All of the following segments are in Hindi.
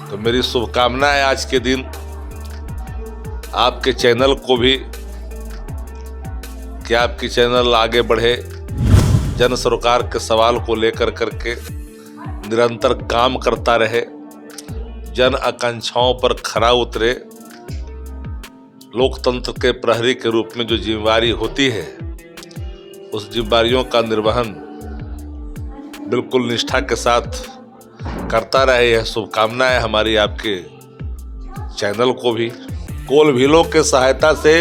तो मेरी शुभकामनाएं आज के दिन आपके चैनल को भी कि आपकी चैनल आगे बढ़े, जन सरोकार के सवाल को लेकर करके निरंतर काम करता रहे, जन आकांक्षाओं पर खरा उतरे। लोकतंत्र के प्रहरी के रूप में जो जिम्मेवारी होती है, उस जिम्मेवारियों का निर्वहन बिल्कुल निष्ठा के साथ करता रहे। यह शुभकामनाएं हमारी आपके चैनल को भी। कोलभीलों के सहायता से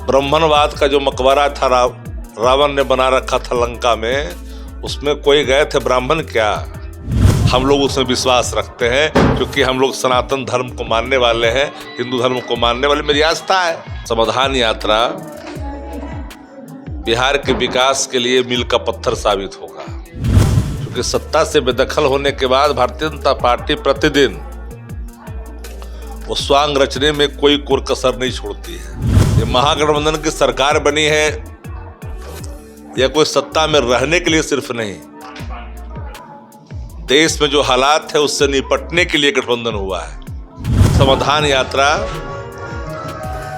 ब्राह्मणवाद का जो मकबरा था रावण ने बना रखा था लंका में, उसमें कोई गए थे ब्राह्मण क्या? हम लोग उसमें विश्वास रखते हैं क्योंकि हम लोग सनातन धर्म को मानने वाले हैं, हिंदू धर्म को मानने वाले। मेरी आस्था है समाधान यात्रा बिहार के विकास के लिए मील का पत्थर साबित होगा, क्योंकि सत्ता से बेदखल होने के बाद भारतीय जनता पार्टी प्रतिदिन वो स्वांग रचने में कोई कोर कसर नहीं छोड़ती है। ये महागठबंधन की सरकार बनी है, यह कोई सत्ता में रहने के लिए सिर्फ नहीं, देश में जो हालात है उससे निपटने के लिए गठबंधन हुआ है। समाधान यात्रा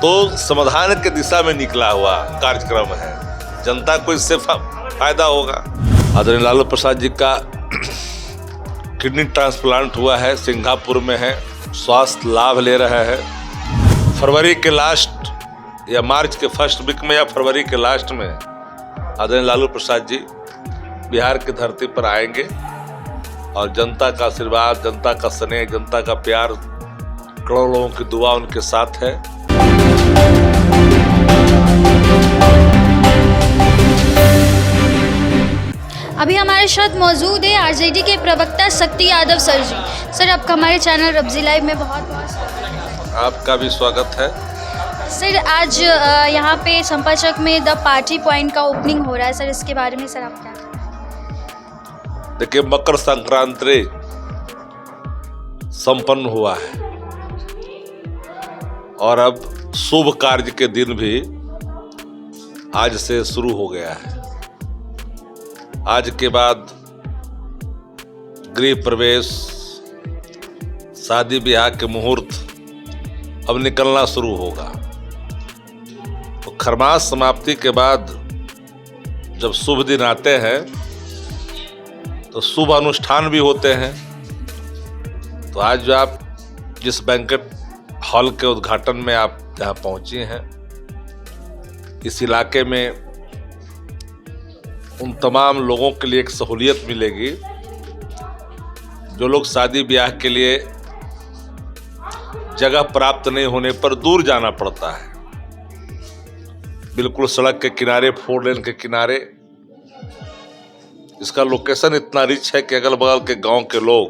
तो समाधान के दिशा में निकला हुआ कार्यक्रम है, जनता को इससे फायदा होगा। आदरणीय लालू प्रसाद जी का किडनी ट्रांसप्लांट हुआ है, सिंगापुर में है, स्वास्थ्य लाभ ले रहा है। फरवरी के लास्ट या मार्च के फर्स्ट वीक में या फरवरी के लास्ट में आदरणीय लालू प्रसाद जी बिहार की धरती पर आएंगे और जनता का आशीर्वाद, जनता का स्नेह, जनता का प्यार, करोड़ों लोगों की दुआ उनके साथ है। अभी हमारे साथ मौजूद है आरजेडी के प्रवक्ता शक्ति यादव सर जी। सर, आपका हमारे चैनल रब्जी लाइव में बहुत बहुत स्वागत है। आपका भी स्वागत है। सर, आज यहाँ पे संपाचक में द पार्टी पॉइंट का ओपनिंग हो रहा है। सर, इसके बारे में सर आप क्या कहें? देखिए, मकर संक्रांति संपन्न हुआ है और अब शुभ कार्य के दिन भी आज से शुरू हो गया है। आज के बाद गृह प्रवेश, शादी ब्याह के मुहूर्त अब निकलना शुरू होगा। तो खरमास समाप्ति के बाद जब शुभ दिन आते हैं तो शुभ अनुष्ठान भी होते हैं। तो आज जो आप जिस बैंकेट हॉल के उद्घाटन में आप जहाँ पहुंची हैं, इस इलाके में उन तमाम लोगों के लिए एक सहूलियत मिलेगी जो लोग शादी ब्याह के लिए जगह प्राप्त नहीं होने पर दूर जाना पड़ता है। बिल्कुल सड़क के किनारे, 4 लेन के किनारे। इसका लोकेशन इतना रिच है कि अगल बगल के गांव के लोग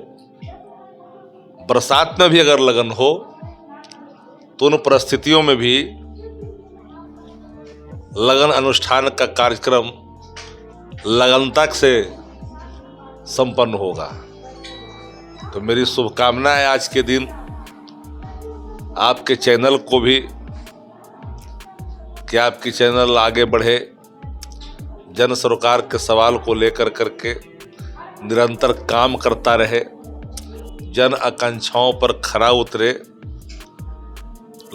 बरसात में भी अगर लगन हो तो उन परिस्थितियों में भी लगन अनुष्ठान का कार्यक्रम लगनता से संपन्न होगा। तो मेरी शुभकामनाएं आज के दिन आपके चैनल को भी कि आपकी चैनल आगे बढ़े, जन सरोकार के सवाल को लेकर करके निरंतर काम करता रहे, जन आकांक्षाओं पर खरा उतरे।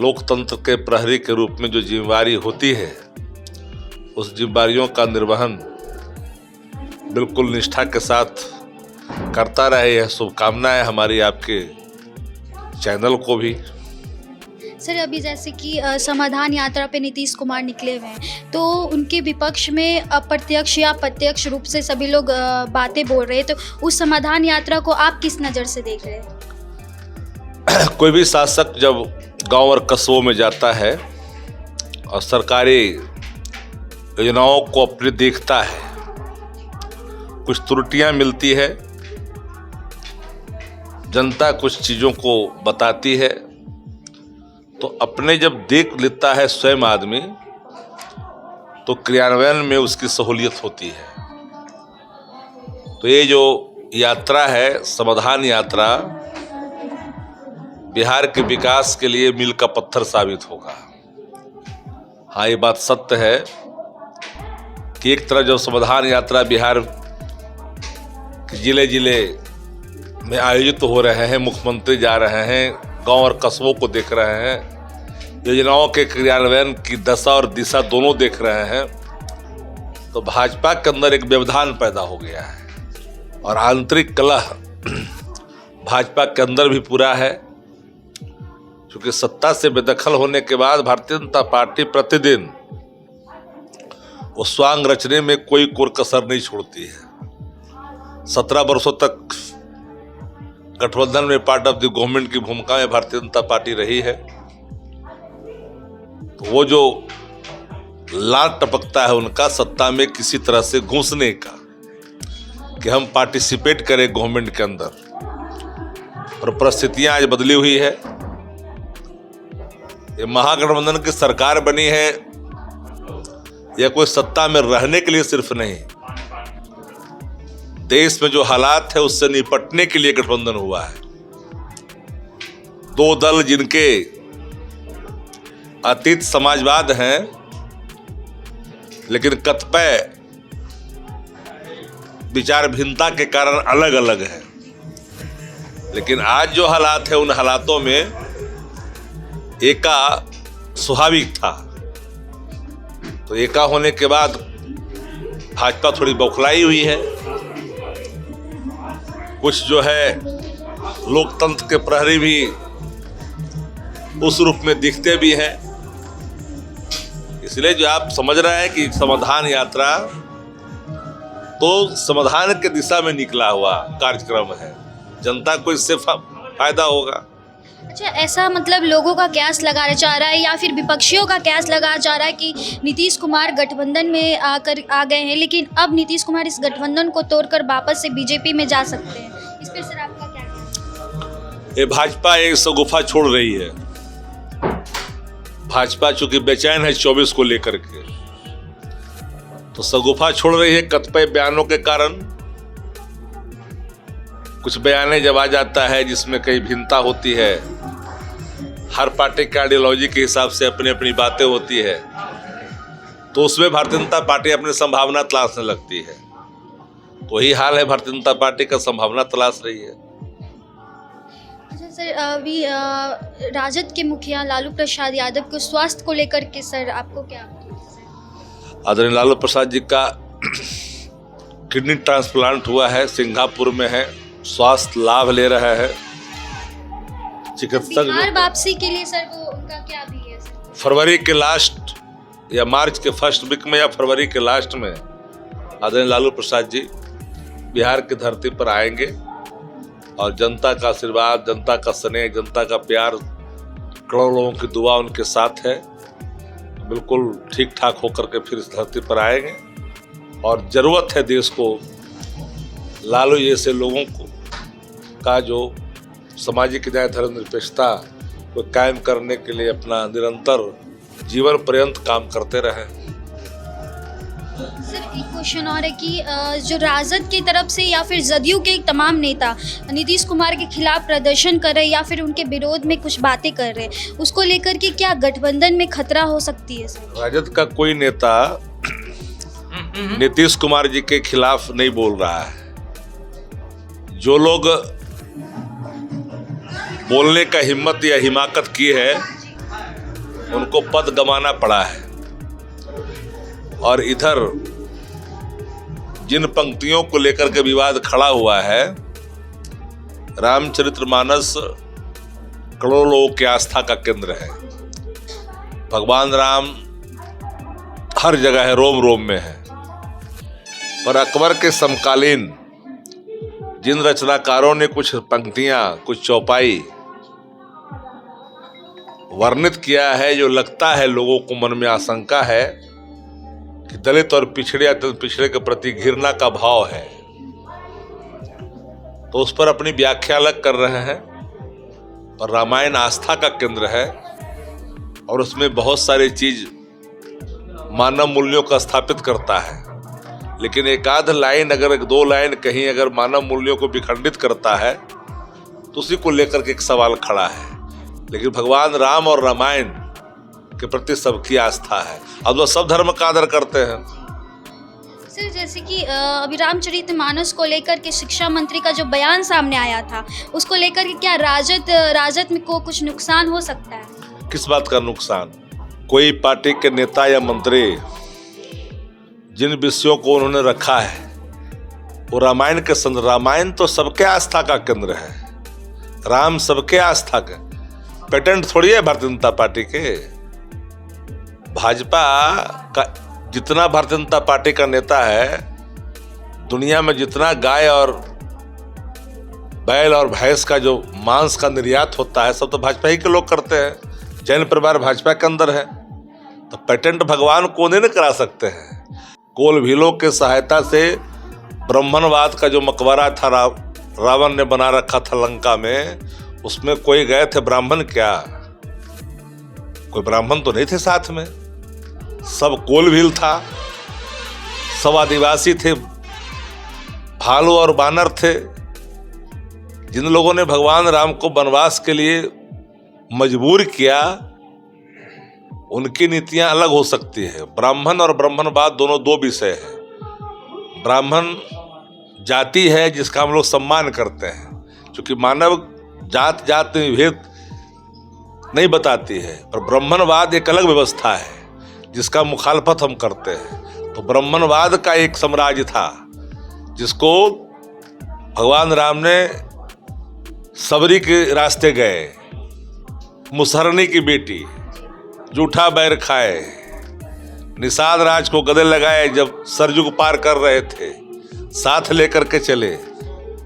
लोकतंत्र के प्रहरी के रूप में जो जिम्मेवारी होती है, उस जिम्मेवारियों का निर्वहन बिल्कुल निष्ठा के साथ करता रहे। यह शुभकामनाएं हमारी आपके चैनल को भी। सर, अभी जैसे कि समाधान यात्रा पे नीतीश कुमार निकले हुए हैं, तो उनके विपक्ष में अप्रत्यक्ष या प्रत्यक्ष रूप से सभी लोग बातें बोल रहे हैं, तो उस समाधान यात्रा को आप किस नज़र से देख रहे हैं? कोई भी शासक जब गांव और कस्बों में जाता है और सरकारी योजनाओं को अपने देखता है, कुछ त्रुटियां मिलती है, जनता कुछ चीज़ों को बताती है, तो अपने जब देख लेता है स्वयं आदमी, तो क्रियान्वयन में उसकी सहूलियत होती है। तो ये जो यात्रा है, समाधान यात्रा, बिहार के विकास के लिए मील का पत्थर साबित होगा। हाँ, ये बात सत्य है कि एक तरह जो समाधान यात्रा बिहार जिले जिले में आयोजित हो रहे हैं, मुख्यमंत्री जा रहे हैं, गांव और कस्बों को देख रहे हैं, योजनाओं के क्रियान्वयन की दशा और दिशा दोनों देख रहे हैं, तो भाजपा के अंदर एक व्यवधान पैदा हो गया है और आंतरिक कलह भाजपा के अंदर भी पूरा है। क्योंकि सत्ता से बेदखल होने के बाद भारतीय जनता पार्टी प्रतिदिन वो स्वांग रचने में कोई कोर कसर नहीं छोड़ती है। 17 वर्षों तक गठबंधन में पार्ट ऑफ द गवर्नमेंट की भूमिका में भारतीय जनता पार्टी रही है, तो वो जो लाल टपकता है उनका सत्ता में किसी तरह से घुसने का, कि हम पार्टिसिपेट करें गवर्नमेंट के अंदर, और परिस्थितियां आज बदली हुई है। ये महागठबंधन की सरकार बनी है या कोई सत्ता में रहने के लिए सिर्फ नहीं, देश में जो हालात है उससे निपटने के लिए गठबंधन हुआ है। दो दल जिनके अतीत समाजवाद हैं, लेकिन कतिपय विचार भिन्नता के कारण अलग अलग है, लेकिन आज जो हालात है उन हालातों में एका स्वाभाविक था। तो एका होने के बाद भाजपा थोड़ी बौखलाई हुई है। कुछ जो है लोकतंत्र के प्रहरी भी उस रूप में दिखते भी हैं। इसलिए जो आप समझ रहे हैं कि समाधान यात्रा तो समाधान के दिशा में निकला हुआ कार्यक्रम है, जनता को इससे फायदा होगा। अच्छा, ऐसा मतलब लोगों का कयास लगाना चाह रहा है या फिर विपक्षियों का कयास लगाना चाह रहा है कि नीतीश कुमार गठबंधन में आ गए हैं, लेकिन अब नीतीश कुमार इस गठबंधन को तोड़कर वापस से बीजेपी में जा सकते हैं। इस पे सर आपका क्या कहना है? ये भाजपा एक सगुफा छोड़ रही है। भाजपा चूंकि बेचैन है 24 को लेकर के, तो सगुफा छोड़ रही है कतिपय बयानों के कारण। कुछ बयाने जब आ जाता है जिसमें कई भिन्नता होती है, हर पार्टी की आइडियोलॉजी के हिसाब से अपनी अपनी बातें होती है, तो उसमें भारतीय जनता पार्टी अपनी संभावना तलाशने लगती है। तो वही हाल है, भारतीय जनता पार्टी का संभावना तलाश रही है। अच्छा सर, अभी राजद के मुखिया लालू प्रसाद यादव को स्वास्थ्य को लेकर के सर आपको क्या? आदरणीय लालू प्रसाद जी का किडनी ट्रांसप्लांट हुआ है, सिंगापुर में है, स्वास्थ्य लाभ ले रहा है। चिकित्सक बिहार वापसी के लिए सर वो उनका क्या भी है सर? फरवरी के लास्ट या मार्च के फर्स्ट वीक में या फरवरी के लास्ट में आदरणीय लालू प्रसाद जी बिहार की धरती पर आएंगे और जनता का आशीर्वाद, जनता का स्नेह, जनता का प्यार, करोड़ों लोगों की दुआ उनके साथ है। बिल्कुल ठीक ठाक होकर के फिर इस धरती पर आएंगे और ज़रूरत है देश को लालू जैसे लोगों को का जो सामाजिक न्याय धर्मनिरपेक्षता को कायम करने के लिए अपना निरंतर जीवन पर्यंत काम करते रहे। सर एक क्वेश्चन और है कि जो राजद की तरफ से या फिर जदयू के तमाम नेता नीतीश कुमार के खिलाफ प्रदर्शन कर रहे या फिर उनके विरोध में कुछ बातें कर रहे, उसको लेकर के क्या गठबंधन में खतरा हो सकती है सर? राजद का कोई नेता नीतीश कुमार जी के खिलाफ नहीं बोल रहा है। जो लोग बोलने का हिम्मत या हिमाकत की है उनको पद गंवाना पड़ा है। और इधर जिन पंक्तियों को लेकर के विवाद खड़ा हुआ है, रामचरितमानस करोड़ों लोगों की आस्था का केंद्र है। भगवान राम हर जगह है, रोम रोम में है। पर अकबर के समकालीन जिन रचनाकारों ने कुछ पंक्तियां, कुछ चौपाई वर्णित किया है, जो लगता है लोगों को मन में आशंका है कि दलित और पिछड़े अत्यंत पिछड़े के प्रति घृणा का भाव है, तो उस पर अपनी व्याख्या अलग कर रहे हैं। पर रामायण आस्था का केंद्र है और उसमें बहुत सारी चीज मानव मूल्यों का स्थापित करता है। लेकिन एक आध लाइन, अगर एक दो लाइन कहीं अगर मानव मूल्यों को विखंडित करता है तो उसी को लेकर के एक सवाल खड़ा है। लेकिन भगवान राम और रामायण के प्रति सबकी आस्था है। अब लोग सब धर्म का आदर करते हैं। सर जैसे कि अभी रामचरितमानस को लेकर के शिक्षा मंत्री का जो बयान सामने आया था, उसको लेकर के क्या राजद में को कुछ नुकसान हो सकता है? किस बात का नुकसान? कोई पार्टी के नेता या मंत्री जिन विषयों को उन्होंने रखा है वो रामायण के संदर्भ, रामायण तो सबके आस्था का केंद्र है, राम सबके आस्था का पेटेंट थोड़ी है भारतीय जनता पार्टी के। भाजपा का जितना भारतीय जनता पार्टी का नेता है, दुनिया में जितना गाय और बैल और भैंस का जो मांस का निर्यात होता है सब तो भाजपा ही के लोग करते हैं। जैन परिवार भाजपा के अंदर है, तो पेटेंट भगवान को नहीं करा सकते हैं। कोल भीलों के सहायता से ब्राह्मणवाद का जो मकबरा था रावण ने बना रखा था लंका में, उसमें कोई गए थे ब्राह्मण? क्या कोई ब्राह्मण तो नहीं थे साथ में, सब कोल भील था, सब आदिवासी थे, भालू और बानर थे। जिन लोगों ने भगवान राम को वनवास के लिए मजबूर किया, उनकी नीतियां अलग हो सकती है। ब्राह्मण और ब्राह्मणवाद दोनों दो विषय है। ब्राह्मण जाति है जिसका हम लोग सम्मान करते हैं, क्योंकि मानव जात जात में भेद नहीं बताती है, पर ब्राह्मणवाद एक अलग व्यवस्था है जिसका मुखालफत हम करते हैं। तो ब्राह्मणवाद का एक साम्राज्य था जिसको भगवान राम ने सबरी के रास्ते गए, मुसहरनी की बेटी जूठा बैर खाए, निषाद राज को गले लगाए जब सरजुग पार कर रहे थे, साथ लेकर के चले,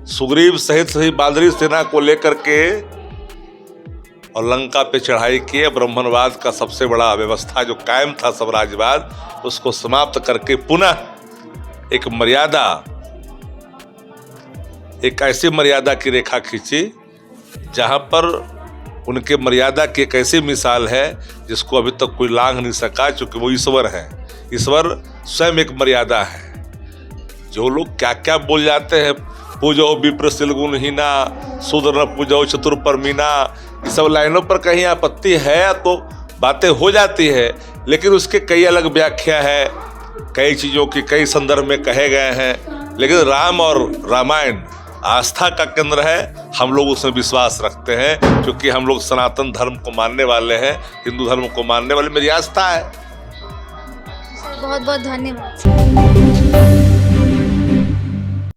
सुग्रीव सहित सही बादरी सेना को लेकर के और लंका पे चढ़ाई किए। ब्राह्मणवाद का सबसे बड़ा व्यवस्था जो कायम था साम्राज्यवाद, उसको समाप्त करके पुनः एक मर्यादा, एक ऐसी मर्यादा की रेखा खींची जहां पर उनके मर्यादा की एक ऐसी मिसाल है जिसको अभी तक कोई लांघ नहीं सका, क्योंकि वो ईश्वर है। ईश्वर स्वयं एक मर्यादा है। जो लोग क्या क्या बोल जाते हैं, पूजो विप्र सिलगुण हीना, शूद्र न पूजो चतुर पर मीना, ये सब लाइनों पर कहीं आपत्ति है तो बातें हो जाती है, लेकिन उसके कई अलग व्याख्या है, कई चीज़ों की कई संदर्भ में कहे गए हैं। लेकिन राम और रामायण आस्था का केंद्र है, हम लोग उसमें विश्वास रखते हैं, क्योंकि हम लोग सनातन धर्म को मानने वाले हैं, हिंदू धर्म को मानने वाले, मेरी आस्था है। बहुत बहुत धन्यवाद।